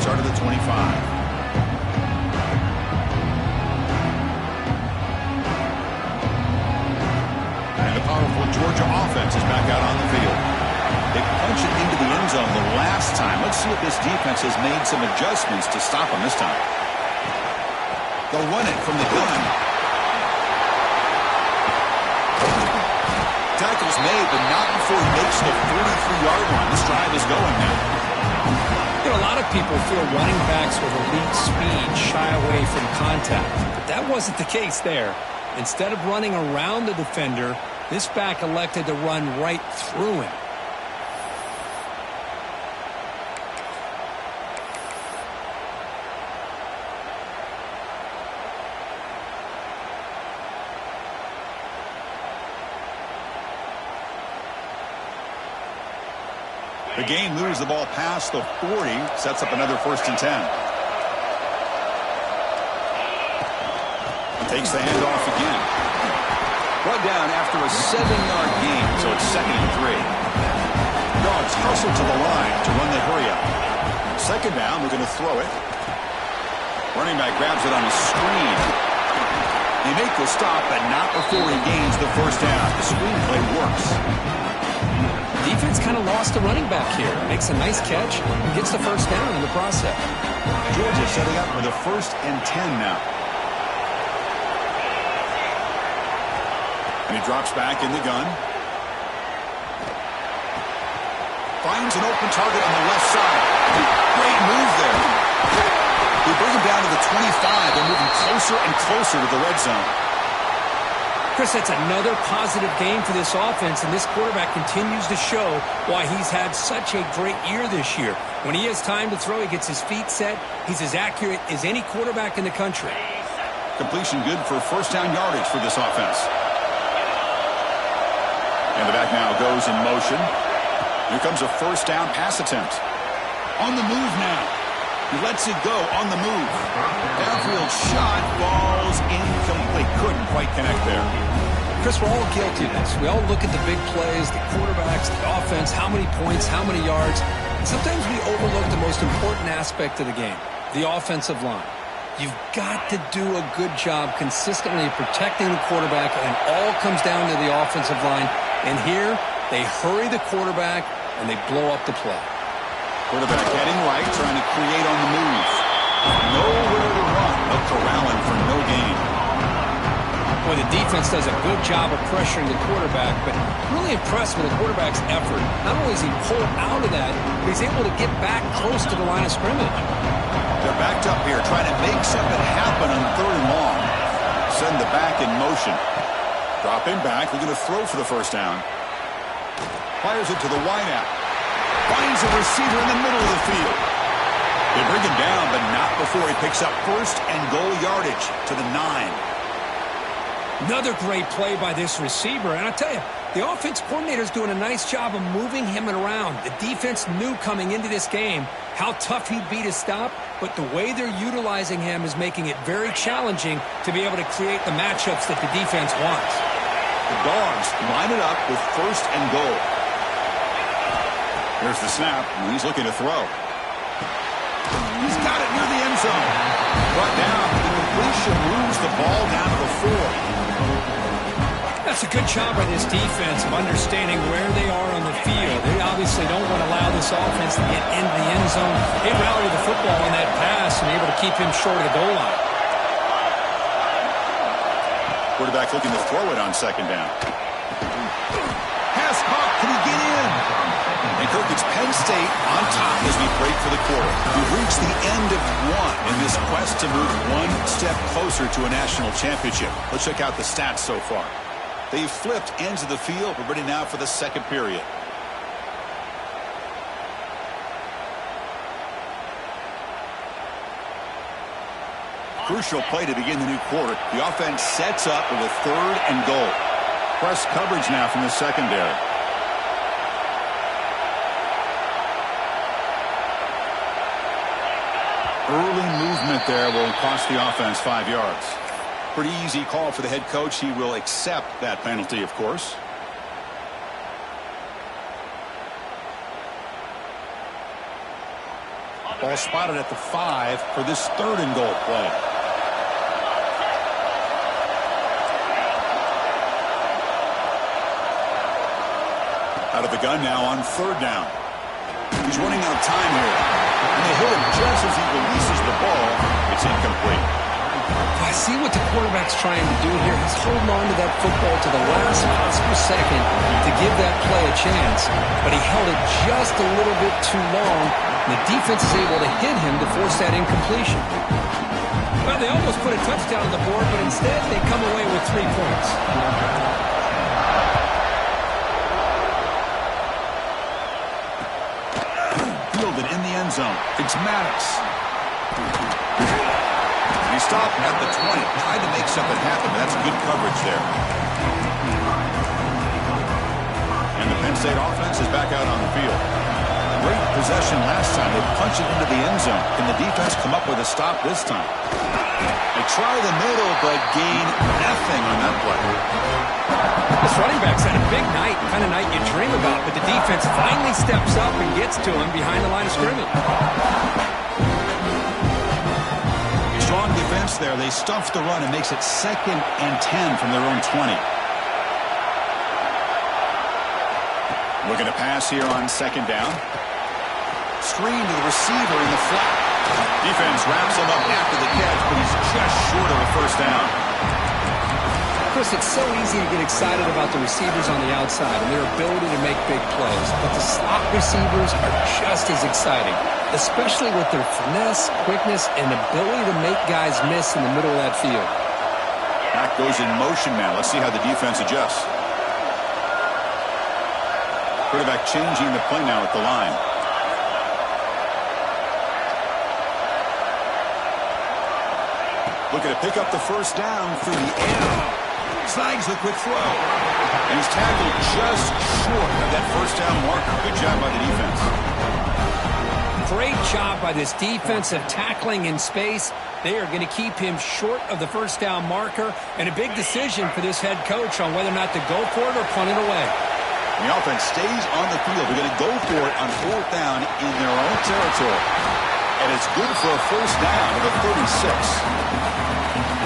start of the 25. Powerful Georgia offense is back out on the field. They punch it into the end zone the last time. Let's see if this defense has made some adjustments to stop them this time. They'll run it from the gun. Tackle's made, but not before he makes the 43-yard line. This drive is going now. You know, a lot of people feel running backs with elite speed shy away from contact. But that wasn't the case there. Instead of running around the defender, this back elected to run right through him. The game moves the ball past the 40, sets up another 1st and 10. Takes the handoff again. Run down after a 7-yard gain, so it's 2nd and 3. Dogs hustle to the line to run the hurry up. 2nd down, we're going to throw it. Running back grabs it on a screen. They make the stop, but not before he gains the 1st down. The screenplay works. Defense kind of lost the running back here. Makes a nice catch and gets the 1st down in the process. Georgia setting up with a 1st and 10 now. And he drops back in the gun. Finds an open target on the left side. Great move there. They bring him down to the 25. They're moving closer and closer to the red zone. Chris, that's another positive game for this offense, and this quarterback continues to show why he's had such a great year this year. When he has time to throw, he gets his feet set. He's as accurate as any quarterback in the country. Completion good for 1st down yardage for this offense. And the back now goes in motion. Here comes a 1st down pass attempt. On the move now. He lets it go on the move. Downfield shot, falls incomplete. Couldn't quite connect there. Chris, we're all guilty of this. We all look at the big plays, the quarterbacks, the offense, how many points, how many yards. And sometimes we overlook the most important aspect of the game, the offensive line. You've got to do a good job consistently protecting the quarterback, and it all comes down to the offensive line. And here, they hurry the quarterback, and they blow up the play. Quarterback heading right, trying to create on the move. Nowhere to run. They'll corral him for no gain. Boy, the defense does a good job of pressuring the quarterback, but really impressed with the quarterback's effort. Not only is he pulled out of that, but he's able to get back close to the line of scrimmage. They're backed up here, trying to make something happen on 3rd and long. Send the back in motion. Dropping back, they're going to throw for the 1st down. Fires it to the wideout. Finds a receiver in the middle of the field. They bring him down, but not before he picks up 1st and goal yardage to the 9. Another great play by this receiver. And I tell you, the offense coordinator's doing a nice job of moving him around. The defense knew coming into this game how tough he'd be to stop, but the way they're utilizing him is making it very challenging to be able to create the matchups that the defense wants. The Dogs line it up with 1st and goal. Here's the snap, and he's looking to throw. He's got it near the end zone. Brought down. The completion moves the ball down to the 4. That's a good job by this defense of understanding where they are on the field. They obviously don't want to allow this offense to get into the end zone. They rallied the football on that pass and able to keep him short of the goal line. Quarterback looking to throw it on 2nd down. Pass caught. Can he get in? And Kirk, it's Penn State on top as we break for the quarter. We've reached the end of one in this quest to move one step closer to a national championship. Let's check out the stats so far. They've flipped ends of the field. We're ready now for the 2nd period. Crucial play to begin the new quarter. The offense sets up with a 3rd and goal. Press coverage now from the secondary. Early movement there will cost the offense 5 yards. Pretty easy call for the head coach. He will accept that penalty, of course. Ball spotted at the 5 for this 3rd and goal play. Out of the gun now on 3rd down. He's running out of time here. And they hit him just as he releases the ball. It's incomplete. I see what the quarterback's trying to do here. He's holding on to that football to the last possible second to give that play a chance. But he held it just a little bit too long. And the defense is able to hit him to force that incompletion. Well, they almost put a touchdown on the board, but instead they come away with 3 points. Fielded in the end zone. It's Maddox. He stopped at the 20. Tried to make something happen, but that's good coverage there. And the Penn State offense is back out on the field. Great possession last time. They punched it into the end zone. Can the defense come up with a stop this time? They try the middle, but gain nothing on that play. This running back's had a big night, kind of night you dream about, but the defense finally steps up and gets to him behind the line of scrimmage. Strong defense there. They stuff the run and makes it 2nd and 10 from their own 20. Looking to pass here on 2nd down. Screen to the receiver in the flat. Defense wraps him up after the catch, but he's just short of a 1st down. Chris, it's so easy to get excited about the receivers on the outside and their ability to make big plays, but the slot receivers are just as exciting, especially with their finesse, quickness, and ability to make guys miss in the middle of that field. Back goes in motion now. Let's see how the defense adjusts. Quarterback changing the play now at the line. Looking to pick up the 1st down through the air. Snags the quick throw. And he's tackled just short of that 1st down marker. Good job by the defense. Great job by this defensive tackling in space. They are going to keep him short of the 1st down marker. And a big decision for this head coach on whether or not to go for it or punt it away. The offense stays on the field. They're going to go for it on 4th down in their own territory. And it's good for a 1st down at the 36.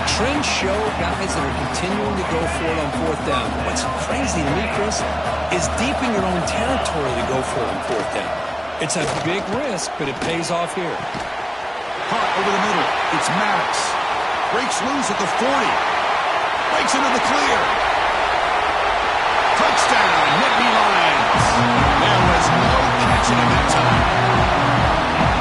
Trends show guys that are continuing to go for it on 4th down. What's crazy to me, Chris, is deep in your own territory to go for it on 4th down. It's a big risk, but it pays off here. Hot over the middle. It's Maddox. Breaks loose at the 40. Breaks into the clear. Touchdown, Nittany Lions. There was no catching him that time.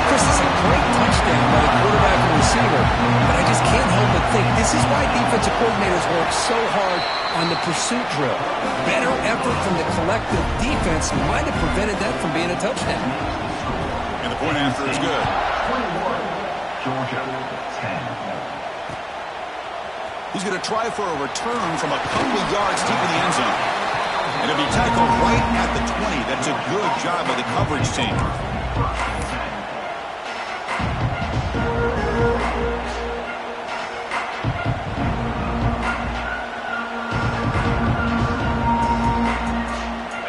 Chris, it's a great touchdown by the quarterback and receiver, but I just can't help but think this is why defensive coordinators work so hard on the pursuit drill. Better effort from the collective defense might have prevented that from being a touchdown. And the point after is good. Georgia, 10. He's going to try for a return from a couple of yards deep in the end zone. And it'll be tackled right at the 20. That's a good job by the coverage team.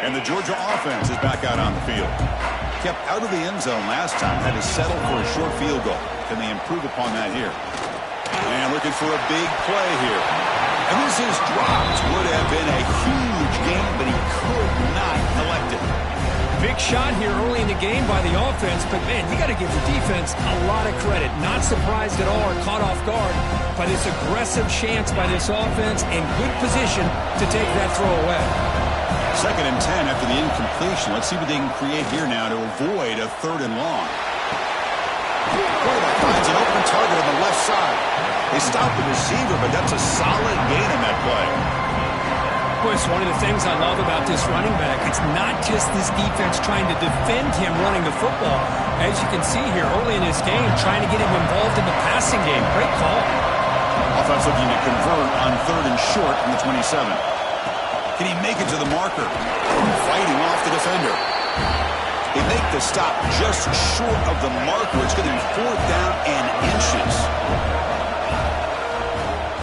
And the Georgia offense is back out on the field. Kept out of the end zone last time. Had to settle for a short field goal. Can they improve upon that here? And looking for a big play here. And this is dropped. Would have been a huge game, but he could not collect it. Big shot here early in the game by the offense, but man, you got to give the defense a lot of credit. Not surprised at all or caught off guard by this aggressive chance by this offense and good position to take that throw away. 2nd and 10 after the incompletion. Let's see what they can create here now to avoid a 3rd and long. Quarterback finds an open target on the left side. They stop the receiver, but that's a solid gain in that play. Boy, it's one of the things I love about this running back. It's not just this defense trying to defend him running the football. As you can see here early in this game, trying to get him involved in the passing game. Great call. Offense looking to convert on 3rd and short from the 27. Can he make it to the marker? Fighting off the defender. They make the stop just short of the marker. It's going to be 4th down and inches.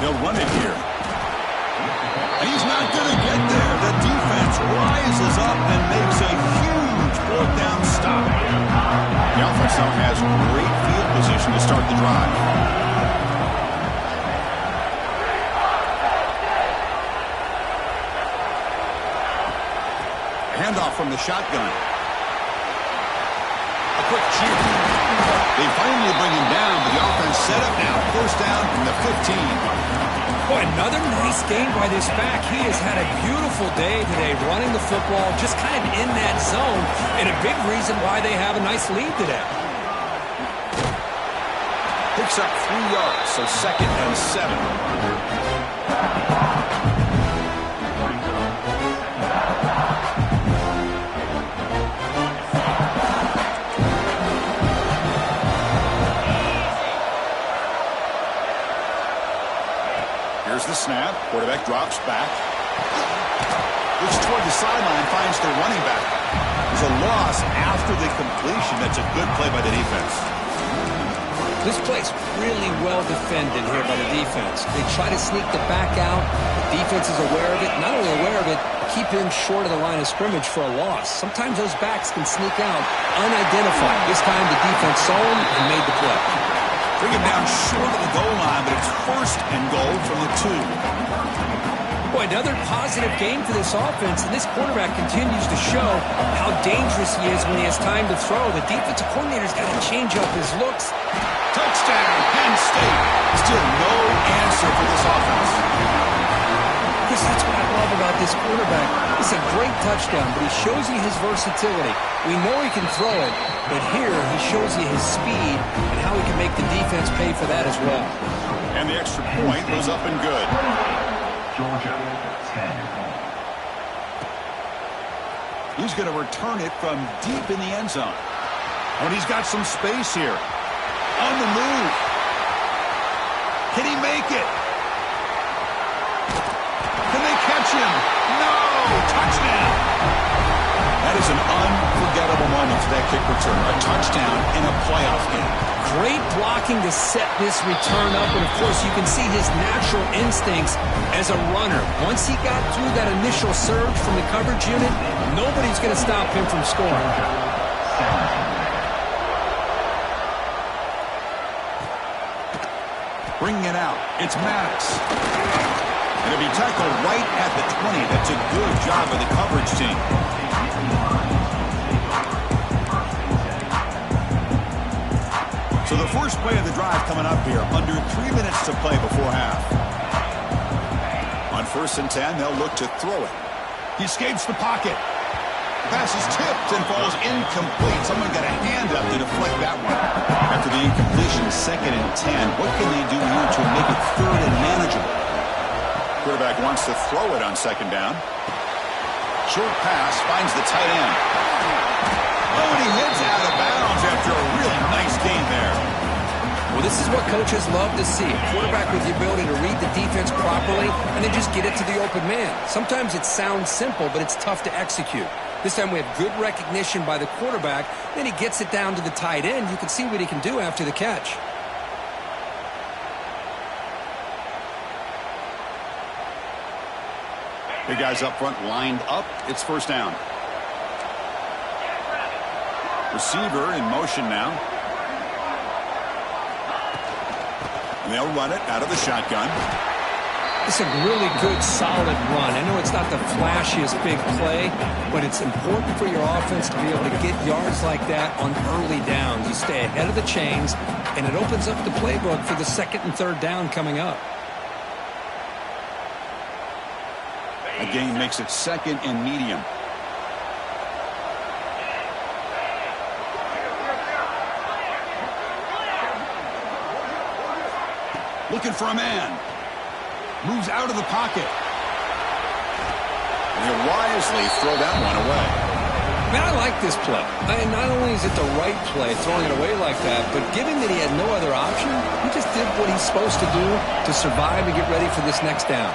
They'll run it here. And he's not going to get there. The defense rises up and makes a huge 4th down stop. The offense now has great field position to start the drive. Handoff from the shotgun. A quick cheer. They finally bring him down, but the offense set up now. First down from the 15. Boy, another nice game by this back. He has had a beautiful day today running the football, just kind of in that zone, and a big reason why they have a nice lead today. Picks up 3 yards, so 2nd and 7. Here's the snap. Quarterback drops back. Looks toward the sideline, finds the running back. There's a loss after the completion. That's a good play by the defense. This play's really well defended here by the defense. They try to sneak the back out. The defense is aware of it. Not only aware of it, keep him short of the line of scrimmage for a loss. Sometimes those backs can sneak out unidentified. This time the defense saw him and made the play. Bring him down short of the goal line, but it's 1st and goal from the 2. Boy, another positive game for this offense, and this quarterback continues to show how dangerous he is when he has time to throw. The defensive coordinator's got to change up his looks. Touchdown, Penn State. Still no answer for this offense. Chris, that's what I love about this quarterback. It's a great touchdown, but he shows you his versatility. We know he can throw it, but here he shows you his speed and how he can make the defense pay for that as well. And the extra point goes up and good. Georgia 10. He's going to return it from deep in the end zone. And he's got some space here. On the move. Can he make it? Can they catch him? No! Touchdown! That is an unforgettable moment for that kick return. A touchdown in a playoff game. Great blocking to set this return up, and of course you can see his natural instincts as a runner. Once he got through that initial surge from the coverage unit, nobody's going to stop him from scoring. Bringing it out. It's Maddox. And it'll be tackled right at the 20. That's a good job of the coverage team. So the first play of the drive coming up here. Under 3 minutes to play before half. On 1st and 10, they'll look to throw it. He escapes the pocket. The pass is tipped and falls incomplete. Someone got a hand up to deflect that one. After the incompletion, 2nd and 10. What can they do here to make it 3rd and manageable? Quarterback wants to throw it on 2nd down. Short pass finds the tight end. Oh, and he heads out of bounds after a really nice game there. Well, this is what coaches love to see. A quarterback with the ability to read the defense properly and then just get it to the open man. Sometimes it sounds simple, but it's tough to execute. This time we have good recognition by the quarterback. Then he gets it down to the tight end. You can see what he can do after the catch. The guys up front lined up. It's 1st down. Receiver in motion now. And they'll run it out of the shotgun. It's a really good, solid run. I know it's not the flashiest big play, but it's important for your offense to be able to get yards like that on early downs. You stay ahead of the chains, and it opens up the playbook for the 2nd and 3rd down coming up. A gain makes it 2nd and medium. Looking for a man. Moves out of the pocket. And he'll wisely throw that one away. Man, I like this play. Not only is it the right play, throwing it away like that, but given that he had no other option, he just did what he's supposed to do to survive and get ready for this next down.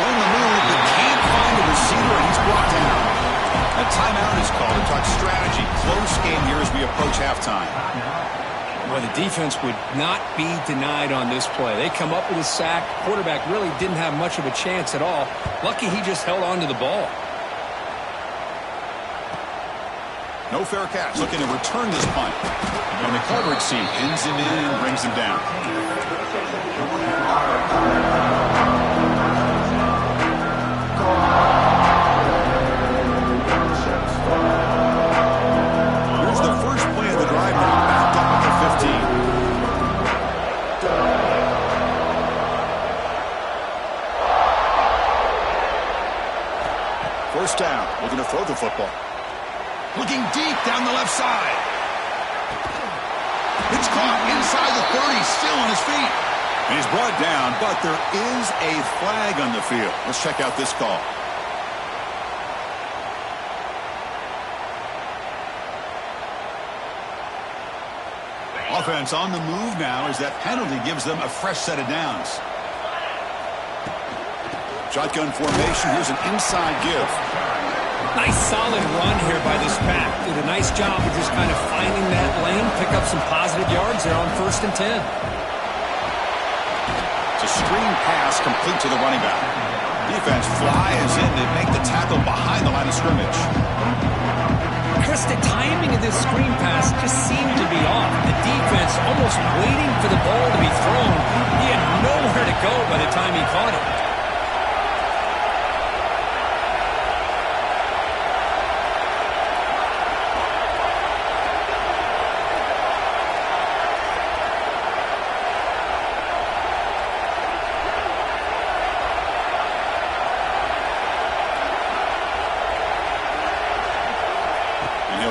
On the move, but can't find the receiver, and he's brought down. A timeout is called to talk strategy. Close game here as we approach halftime. Well, the defense would not be denied on this play. They come up with a sack. Quarterback really didn't have much of a chance at all. Lucky he just held on to the ball. No fair catch. Looking to return this punt. And the coverage team pins him in and brings him down. Here's the first play of the drive now. Backed up at the 15. First down. Looking to throw the football. Looking deep down the left side. It's caught inside the 30, still on his feet. And he's brought down, but there is a flag on the field. Let's check out this call. Offense on the move now as that penalty gives them a fresh set of downs. Shotgun formation. Here's an inside give. Nice solid run here by this pack. Did a nice job of just kind of finding that lane, pick up some positive yards there on 1st and 10. It's a screen pass complete to the running back. Defense flies in to make the tackle behind the line of scrimmage. Chris, the timing of this screen pass just seemed to be off. The defense almost waiting for the ball to be thrown. He had nowhere to go by the time he caught it.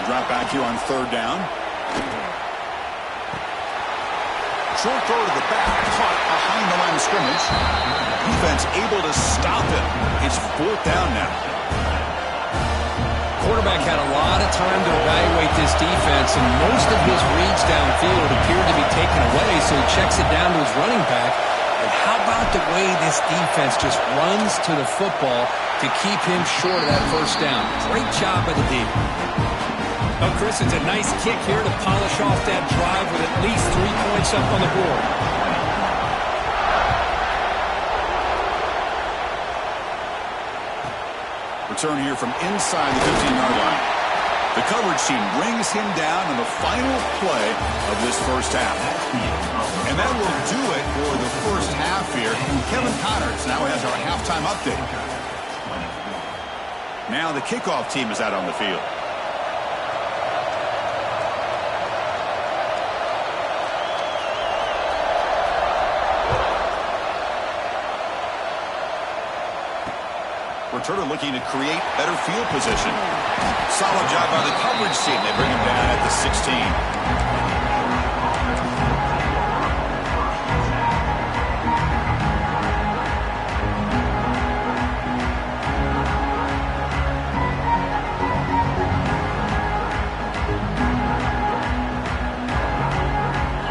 Drop back here on 3rd down. Short throw to the back, caught behind the line of scrimmage. Defense able to stop him. It's 4th down now. Quarterback had a lot of time to evaluate this defense, and most of his reads downfield appeared to be taken away, so he checks it down to his running back. And how about the way this defense just runs to the football to keep him short of that 1st down? Great job by the D. Oh, Chris, it's a nice kick here to polish off that drive with at least 3 points up on the board. Return here from inside the 15-yard line. The coverage team brings him down in the final play of this 1st half. And that will do it for the 1st half here. Kevin Connors now has our halftime update. Now the kickoff team is out on the field. Returner looking to create better field position. Solid job by the coverage team. They bring him down at the 16.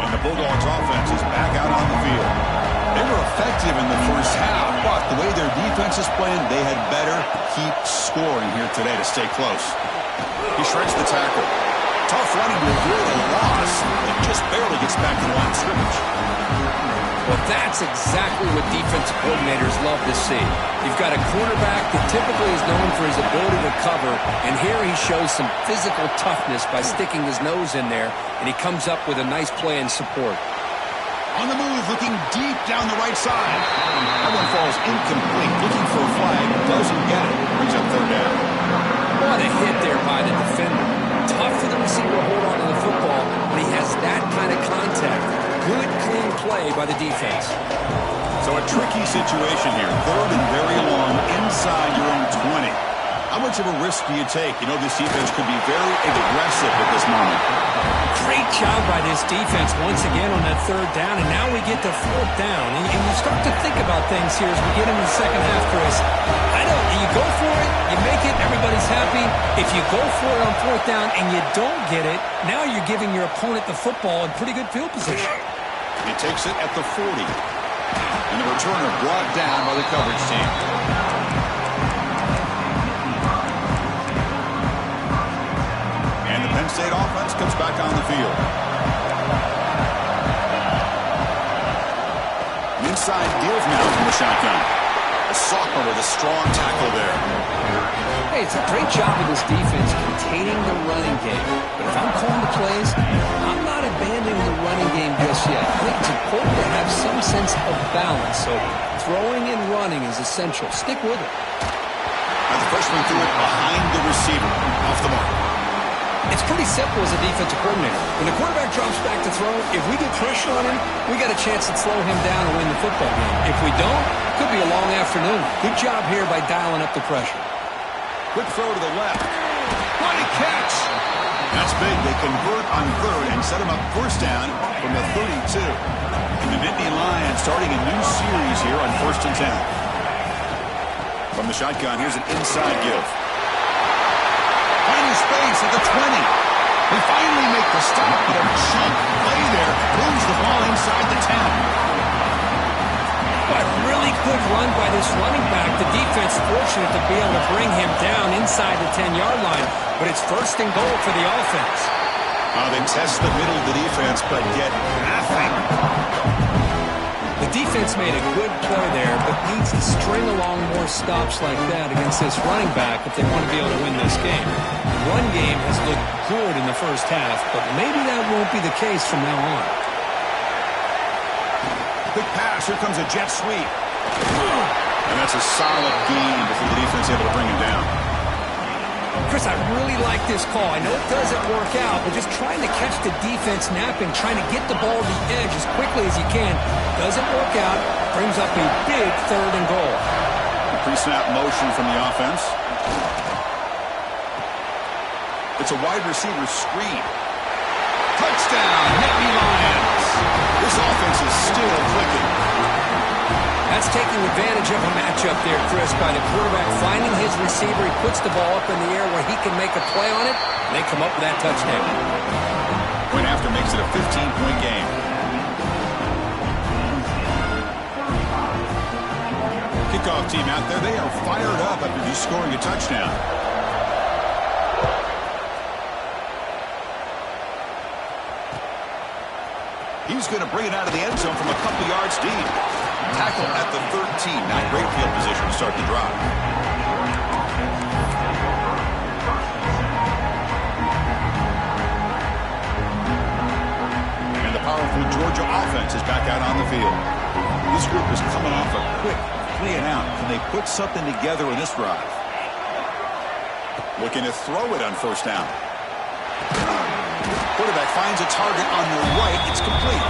And the Bulldogs offense is back out on the field. They were effective in the 1st half, but the way their defense is playing, they had better keep scoring here today to stay close. He shreds the tackle. Tough running to avoid a loss, and just barely gets back to the line of scrimmage. Well, that's exactly what defensive coordinators love to see. You've got a quarterback that typically is known for his ability to cover, and here he shows some physical toughness by sticking his nose in there, and he comes up with a nice play in support. On the move, looking deep down the right side. That one falls incomplete. Looking for a flag, doesn't get it. Brings up 3rd down. What a hit there by the defender. Tough for the receiver to hold on to the football, but he has that kind of contact. Good, clean play by the defense. So a tricky situation here. 3rd and very long inside your own 20. How much of a risk do you take? You know this defense could be very aggressive at this moment. Great job by this defense once again on that 3rd down, and now we get to 4th down. And you start to think about things here as we get into the 2nd half, Chris. I know, you go for it, you make it, everybody's happy. If you go for it on 4th down and you don't get it, now you're giving your opponent the football in pretty good field position. He takes it at the 40. And the returner brought down by the coverage team. Penn State offense comes back on the field. An inside give now from the shotgun. A sophomore with a strong tackle there. Hey, it's a great job of this defense containing the running game. balance. So throwing and running is essential. Stick with it. Now the freshman threw it behind the receiver. Off the mark. It's pretty simple as a defensive coordinator. When the quarterback drops back to throw, if we get pressure on him, we got a chance to slow him down and win the football game. If we don't, it could be a long afternoon. Good job here by dialing up the pressure. Quick throw to the left. What a catch! That's big. They convert on third and set him up first down from the 32. And the Nittany Lions starting a new series here on 1st and 10. From the shotgun, here's an inside give. Finding space at the 20. They finally make the stop, but a chunk play there moves the ball inside the 10. A really good run by this running back. The defense fortunate to be able to bring him down inside the 10-yard line, but it's 1st and goal for the offense. They test the middle of the defense, but get nothing. The defense made a good play there, but needs to string along more stops like that against this running back if they want to be able to win this game. The run game has looked good in the first half, but maybe that won't be the case from now on. Quick pass. Here comes a jet sweep. And that's a solid gain before the defense able to bring him down. Chris, I really like this call. I know it doesn't work out, but just trying to catch the defense napping, trying to get the ball to the edge as quickly as you can. Doesn't work out. Brings up a big 3rd and goal. Pre-snap motion from the offense. It's a wide receiver screen. Touchdown, Nittany Lions. This offense is still clicking. That's taking advantage of a matchup there, Chris, by the quarterback finding his receiver. He puts the ball up in the air where he can make a play on it, and they come up with that touchdown. Point after makes it a 15-point game. Kickoff team out there, they are fired up after just scoring a touchdown. He's going to bring it out of the end zone from a couple yards deep. Tackle at the 13. Not great field position to start the drive. And the powerful Georgia offense is back out on the field. This group is coming off a quick 3 and out. Can they put something together in this drive? Looking to throw it on 1st down. Quarterback finds a target on the right. It's complete.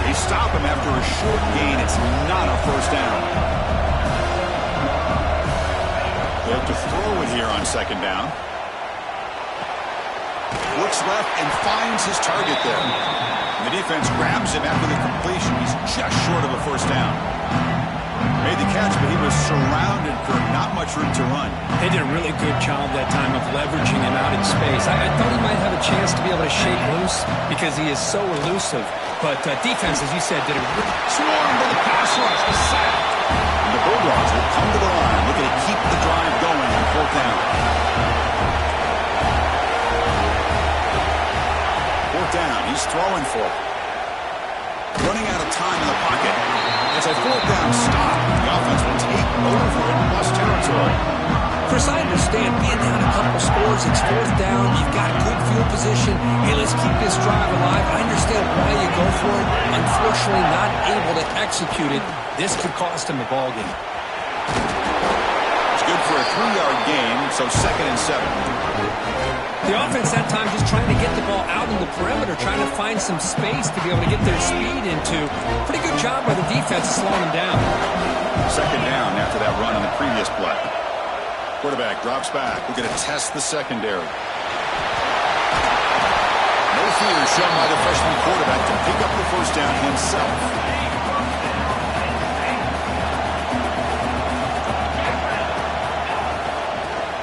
They stop him after a short gain. It's not a 1st down. They have to throw it here on 2nd down. Looks left and finds his target there. And the defense grabs him after the completion. He's just short of a 1st down. Made the catch, but he was surrounded for not much room to run. They did a really good job that time of leveraging him out in space. I thought he might have a chance to be able to shake loose because he is so elusive. But defense, as you said, did a really... Swarm to the pass rush. The sack. And the Bulldogs will come to the line, looking to keep the drive going on 4th down. 4th down. He's throwing for it. Running out of time in the pocket. It's a 4th down stop. The offense will take over in plus territory. Chris, I understand being down a couple scores, it's 4th down, you've got good field position. Hey, let's keep this drive alive. I understand why you go for it. Unfortunately, not able to execute it. This could cost him the ball game. It's good for a 3-yard gain, so 2nd and 7. The offense that time just trying to get the ball out in the perimeter, trying to find some space to be able to get their speed into. Pretty good job by the defense slowing them down. 2nd down after that run on the previous play. Quarterback drops back. We're going to test the secondary. No fear shown by the freshman quarterback to pick up the 1st down himself.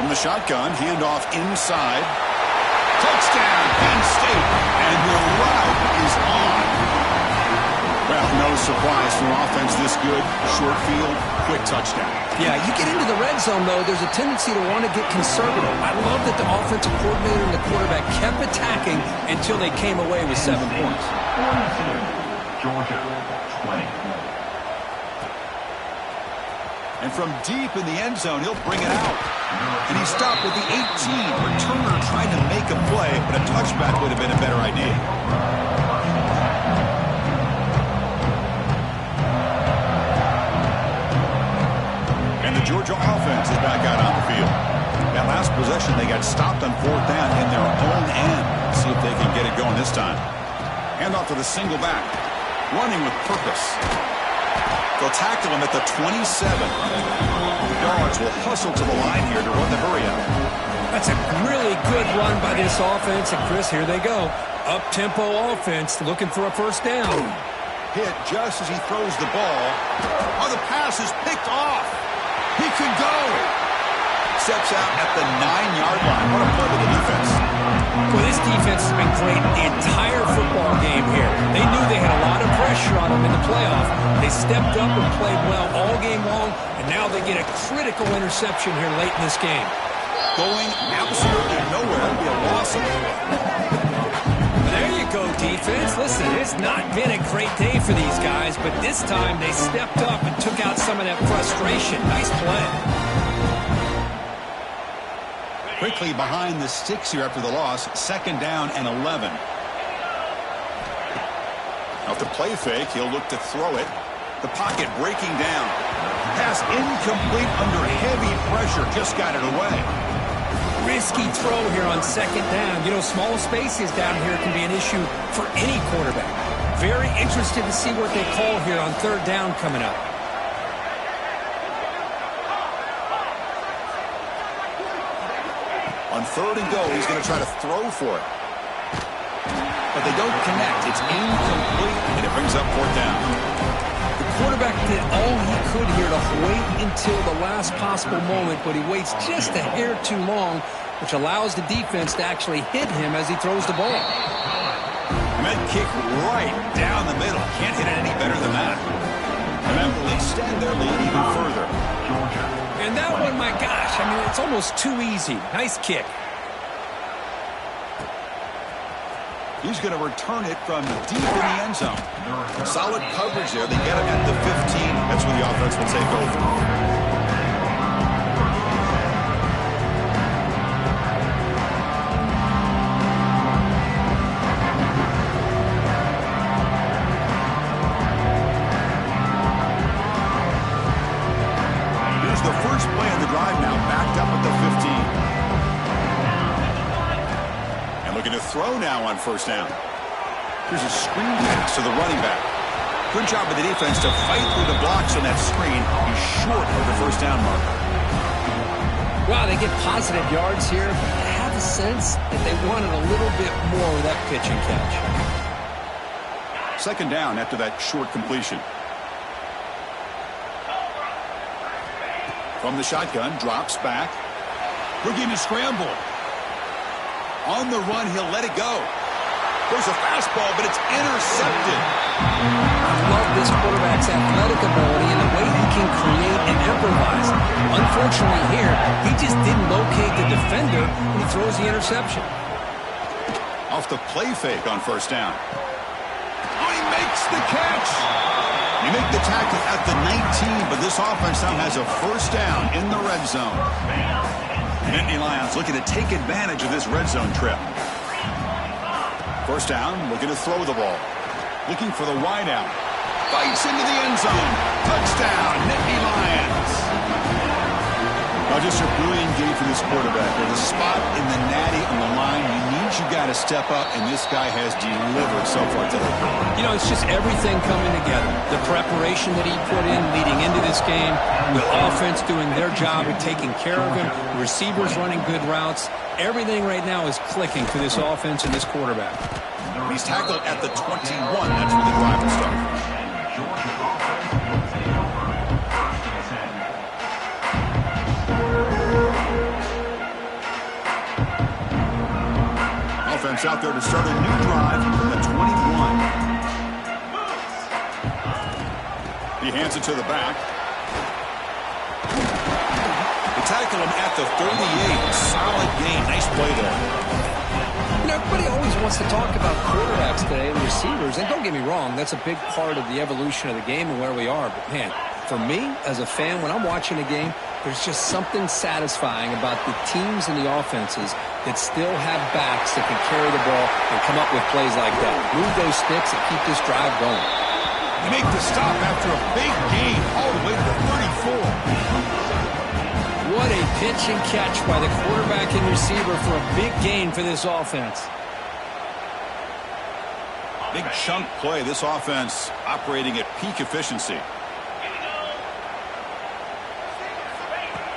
From the shotgun, handoff inside. Touchdown, Penn State. And the route is on. Well, no surprise from offense this good. Short field, quick touchdown. Yeah, you get into the red zone, though, there's a tendency to want to get conservative. I love that the offensive coordinator and the quarterback kept attacking until they came away with 7 points. Georgia, 20. And from deep in the end zone, he'll bring it out. And he stopped with the 18. Returner trying to make a play, but a touchback would have been a better idea. And the Georgia offense is back out on the field. That last possession, they got stopped on 4th down in their own end. See if they can get it going this time. Hand off to the single back. Running with purpose. They'll tackle him at the 27. The Dogs will hustle to the line here to run the hurry up. That's a really good run by this offense. And, Chris, here they go. Up-tempo offense looking for a first down. Hit just as he throws the ball. Oh, the pass is picked off. He could go. Steps out at the 9-yard line. What a play to the defense. Well, this defense has been great the entire football game here. They knew they had a lot of pressure on them in the playoff. They stepped up and played well all game long, and now they get a critical interception here late in this game. Going absolutely nowhere. It'll be a loss of. There you go, defense. Listen, it's not been a great day for these guys, but this time they stepped up and took out some of that frustration. Nice play. Quickly behind the sticks here after the loss. 2nd down and 11. Off the play fake, he'll look to throw it. The pocket breaking down. Pass incomplete under heavy pressure. Just got it away. Risky throw here on 2nd down. You know, small spaces down here can be an issue for any quarterback. Very interested to see what they call here on 3rd down coming up. On 3rd and go, he's going to try to throw for it. But they don't connect. It's incomplete, and it brings up 4th down. The quarterback did all he could here to wait until the last possible moment, but he waits just a hair too long, which allows the defense to actually hit him as he throws the ball. Med kick right down the middle. Can't hit it any better than that. And that will extend their lead even further. And that one, my gosh, I mean, it's almost too easy. Nice kick. He's going to return it from deep in the end zone. Solid coverage there. They get him at the 15. That's where the offense will take over. Throw now on 1st down. Here's a screen pass to the running back. Good job of the defense to fight through the blocks on that screen. He's short of the 1st down mark. Wow, they get positive yards here, but I have a sense that they wanted a little bit more of that pitch and catch. 2nd down after that short completion. From the shotgun, drops back. Looking to scramble. On the run, he'll let it go. There's a fastball, but it's intercepted. I love this quarterback's athletic ability and the way he can create and improvise. Unfortunately here, he just didn't locate the defender when he throws the interception. Off the play fake on 1st down. Oh, he makes the catch. You make the tackle at the 19, but this offense now has a 1st down in the red zone. Nittany Lions looking to take advantage of this red zone trip. 1st down, looking to throw the ball. Looking for the wide out. Fights into the end zone. Touchdown, Nittany Lions. Now just a brilliant game for this quarterback. With a spot in the natty on the line, he needs you got to step up, and this guy has delivered so far today. You know, it's just everything coming together. The preparation that he put in leading into this game, the offense doing their job of taking care of him, the receivers running good routes. Everything right now is clicking for this offense and this quarterback. He's tackled at the 21. That's where the drive will start. Offense out there to start a new drive from the 21. He hands it to the back. They tackle him at the 38. Solid game. Nice play there. You know, everybody always wants to talk about quarterbacks today and receivers, and don't get me wrong, that's a big part of the evolution of the game and where we are. But, man, for me, as a fan, when I'm watching a game, there's just something satisfying about the teams and the offenses that still have backs that can carry the ball and come up with plays like that. Move those sticks and keep this drive going. They make the stop after a big gain all the way to the 34. What a pitch and catch by the quarterback and receiver for a big gain for this offense. Big chunk play. This offense operating at peak efficiency.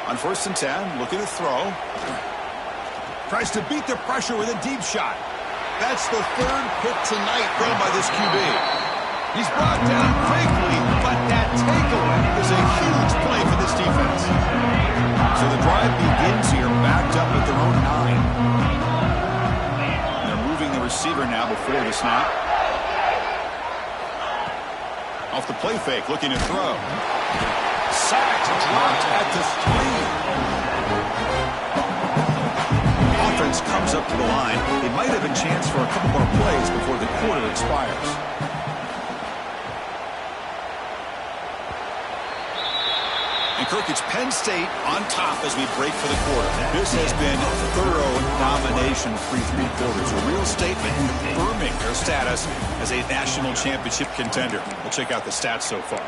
On 1st and 10, looking to throw. Tries to beat the pressure with a deep shot. That's the 3rd hit tonight thrown by this QB. He's brought down quickly, but that takeaway is a huge play for this defense. So the drive begins here, backed up at their own 9. They're moving the receiver now before the snap. Off the play fake, looking to throw. Sacked, dropped at the 3. Offense comes up to the line. They might have a chance for a couple more plays before the quarter expires. And Kirk, it's Penn State on top as we break for the quarter. This has been thorough domination through 3 quarters. A real statement confirming their status as a national championship contender. We'll check out the stats so far.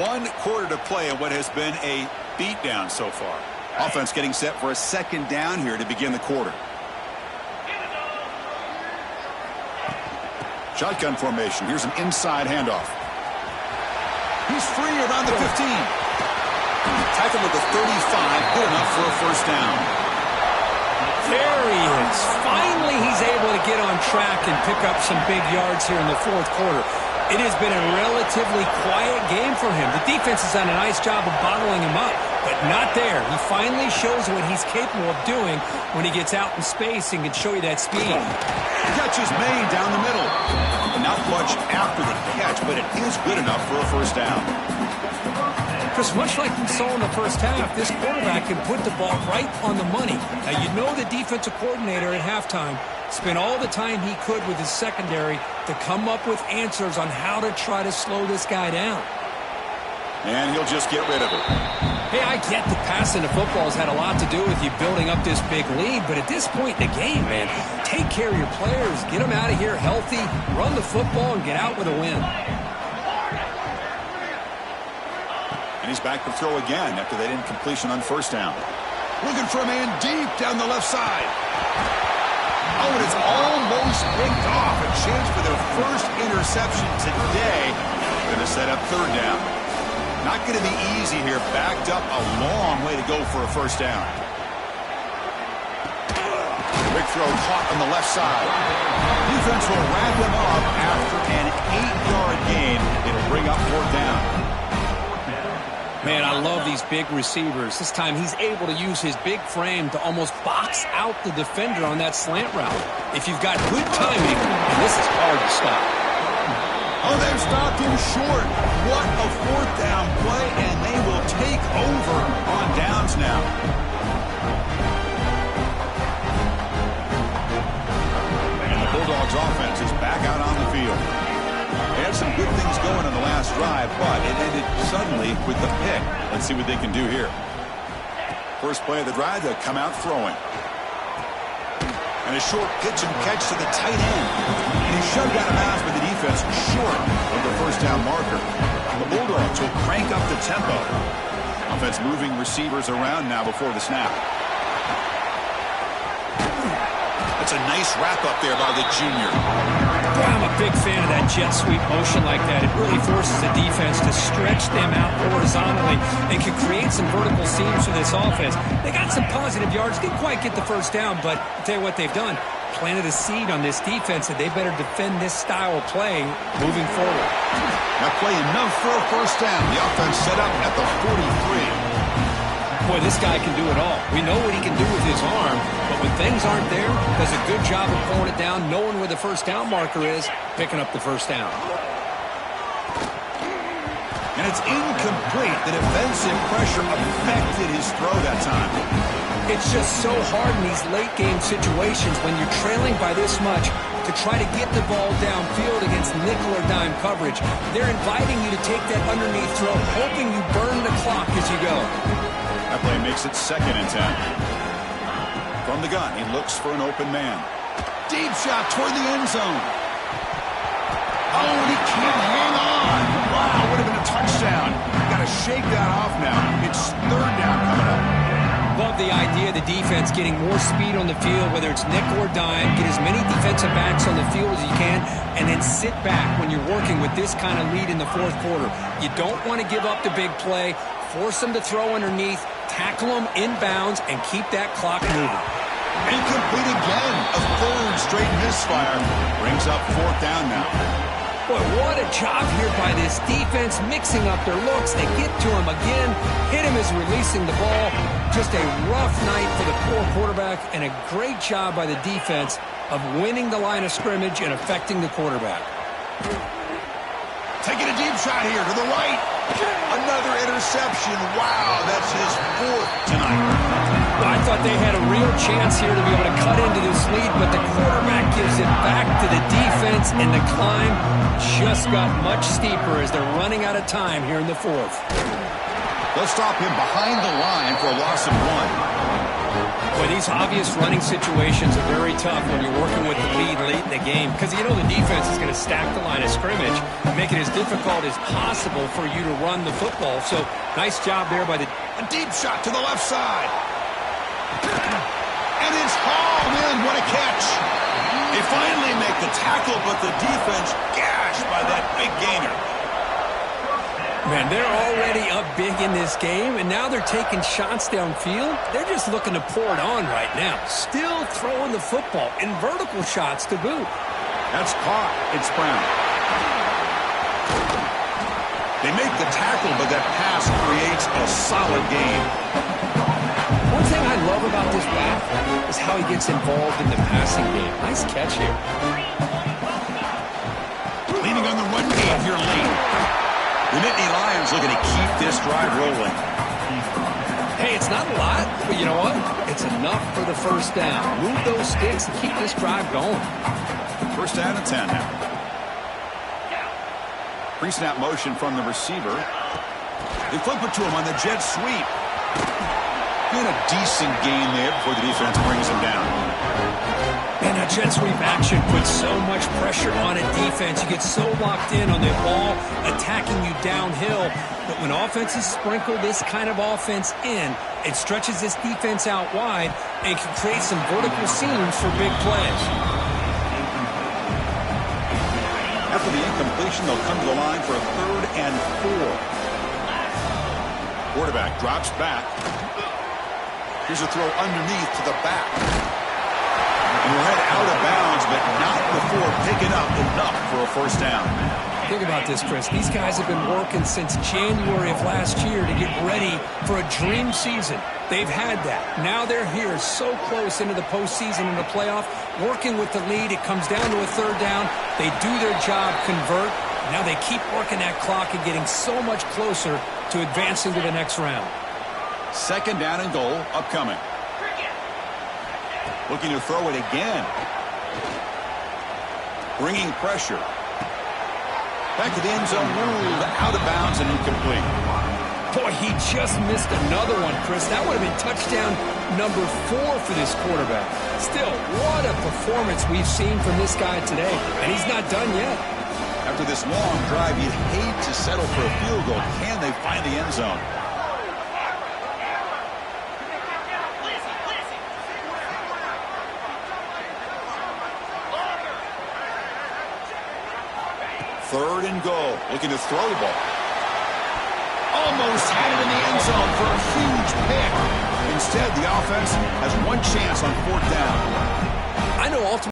1 quarter to play in what has been a beatdown so far. Offense getting set for a 2nd down here to begin the quarter. Shotgun formation. Here's an inside handoff. He's free around the 15. Tackle to the 35. Good enough for a 1st down. There he is. Finally, he's able to get on track and pick up some big yards here in the 4th quarter. It has been a relatively quiet game for him. The defense has done a nice job of bottling him up, but not there. He finally shows what he's capable of doing when he gets out in space and can show you that speed. The catch is made down the middle. Not much after the catch, but it is good enough for a 1st down. Because much like we saw in the 1st half, this quarterback can put the ball right on the money. Now, you know the defensive coordinator at halftime spent all the time he could with his secondary to come up with answers on how to try to slow this guy down. And he'll just get rid of it. Hey, I get the passing of football has had a lot to do with you building up this big lead, but at this point in the game, man, take care of your players, get them out of here healthy, run the football, and get out with a win. And he's back to throw again after that incompletion on 1st down. Looking for a man deep down the left side. Oh, and it's almost picked off. A chance for their 1st interception today. Going to set up 3rd down. Not going to be easy here. Backed up a long way to go for a 1st down. Quick throw caught on the left side. Defense will wrap him up after an 8-yard gain. It'll bring up 4th down. Man, I love these big receivers. This time he's able to use his big frame to almost box out the defender on that slant route. If you've got good timing, this is hard to stop. Oh, they've stopped him short. What a 4th down play, and they will take over on downs now. And the Bulldogs offense is back out on the field. They had some good things going on the last drive, but it ended suddenly with the pick. Let's see what they can do here. First play of the drive, they'll come out throwing. And a short pitch and catch to the tight end. And he's shoved out of bounds by the defense short of the 1st down marker. The Bulldogs will crank up the tempo. Offense moving receivers around now before the snap. That's a nice wrap-up there by the junior. Boy, I'm a big fan of that jet sweep motion like that. It really forces the defense to stretch them out horizontally and can create some vertical seams for this offense. They got some positive yards. Didn't quite get the 1st down, but I'll tell you what they've done. Planted a seed on this defense, and they better defend this style of play moving forward. That play enough for a 1st down. The offense set up at the 43. Boy, this guy can do it all. We know what he can do with his arm, but when things aren't there, does a good job of pulling it down, knowing where the 1st down marker is, picking up the 1st down. And it's incomplete. The defensive pressure affected his throw that time. It's just so hard in these late-game situations when you're trailing by this much to try to get the ball downfield against nickel or dime coverage. They're inviting you to take that underneath throw, hoping you burn the clock as you go. That play makes it 2nd and 10. From the gun, he looks for an open man. Deep shot toward the end zone. Oh, and he can't hang on. Wow, would have been a touchdown. Got to shake that off now. It's 3rd down coming up. love the idea of the defense getting more speed on the field, whether it's nickel or dime, get as many defensive backs on the field as you can, and then sit back when you're working with this kind of lead in the fourth quarter. You don't want to give up the big play, force them to throw underneath, tackle them inbounds, and keep that clock moving. Incomplete again. A third straight misfire. Brings up fourth down now. Boy, what a job here by this defense, mixing up their looks. They get to him again, hit him as releasing the ball. Just a rough night for the poor quarterback, and a great job by the defense of winning the line of scrimmage and affecting the quarterback. Taking a deep shot here to the right. Another interception. Wow, that's his fourth tonight. I thought they had a real chance here to be able to cut into this lead, but the quarterback gives it back to the defense, and the climb just got much steeper as they're running out of time here in the fourth. They'll stop him behind the line for a loss of 1. Boy, these obvious running situations are very tough when you're working with the lead late in the game, because you know the defense is going to stack the line of scrimmage, make it as difficult as possible for you to run the football. So nice job there by a deep shot to the left side. And it's hauled in. What a catch. They finally make the tackle, but the defense gashed by that big gainer. Man, they're already up big in this game, and now they're taking shots downfield. They're just looking to pour it on right now. Still throwing the football in vertical shots to boot. That's caught. It's Brown. They make the tackle, but that pass creates a solid game. One thing I love about this back is how he gets involved in the passing game. Nice catch here. Leaning on the run game here late. The Nittany Lions looking to keep this drive rolling. Hey, it's not a lot, but you know what? It's enough for the first down. Move those sticks and keep this drive going. First down and 10 now. Pre-snap motion from the receiver. They flip it to him on the jet sweep. Doing a decent gain there before the defense brings him down. Man, that jet sweep action puts so much pressure on a defense. You get so locked in on the ball attacking you downhill. But when offenses sprinkle this kind of offense in, it stretches this defense out wide and can create some vertical seams for big plays. After the incompletion, they'll come to the line for a 3rd and 4. Quarterback drops back. Here's a throw underneath to the back. And we'll head out of bounds, but not before picking up enough for a first down. Think about this, Chris. These guys have been working since January of last year to get ready for a dream season. They've had that. Now they're here so close into the postseason and the playoff, working with the lead. It comes down to a 3rd down. They do their job, convert. Now they keep working that clock and getting so much closer to advancing to the next round. 2nd down and goal upcoming. Looking to throw it again. Bringing pressure. Back to the end zone, ruled out of bounds and incomplete. Boy, he just missed another one, Chris. That would have been touchdown number 4 for this quarterback. Still, what a performance we've seen from this guy today. And he's not done yet. After this long drive, you'd hate to settle for a field goal. Can they find the end zone? Third and goal. Looking to throw the ball. Almost had it in the end zone for a huge pick. Instead, the offense has one chance on 4th down. I know ultimately